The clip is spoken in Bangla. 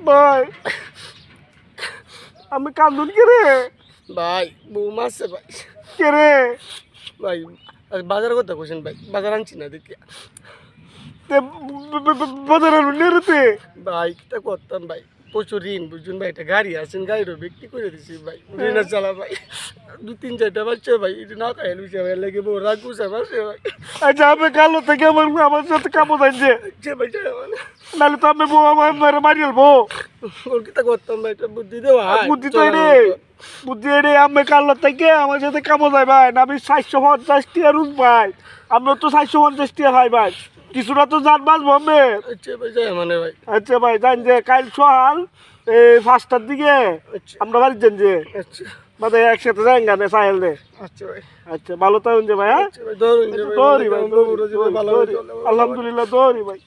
ভাই আমি কান্দুন কে রে ভাই বউ মারছে ভাই। কে রে ভাই বাজার কথা কোশ্চেন ভাই, বাজার আনছি না দেখি। বাজারে নেরতে ভাই কিটা করতাম ভাই, প্রচুর ঋণ বুঝুন ভাই, একটা গাড়ি আছেন গাড়িরও বিক্রি করে দিছি ভাই, ঋণের চালা ভাই। 2-3-4টা বাচ্চা ভাই, এটা না খাই লুচে ভাই, লেগে বউ রাগ বুঝে মারছে ভাই। আচ্ছা আমি কালো থেকে আমার সাথে কামো যাইছে যে ভাই মানে নাহলে তো আমি বউ আমার মারি আলবো ওর কিটা করতাম ভাই, একটা বুদ্ধি দেওয়া বুদ্ধি তো রে আমি কালো থেকে আমার সাথে কামো যাই ভাই না আমি 750 টাকা রুজ ভাই আমরা তো 750 টাকা ভাই ভাই কিছুটা তো জান বাঁচবো আমি আচ্ছা ভাই যাই মানে ভাই। আচ্ছা ভাই জান যে কাল সকাল এই 5টার দিকে আচ্ছা আমরা বাড়ি যান যে আচ্ছা মানে একসাথে যাই গানে সাহেল দে আচ্ছা ভাই। আচ্ছা ভালো থাকুন যে ভাই হ্যাঁ আচ্ছা ভাই ধরুন যে ভাই, দৌড়ি ভাই বউ রোজে ভাই ভালো দৌড়ি চলে, ভালো। আলহামদুলিল্লাহ দৌড়ি ভাই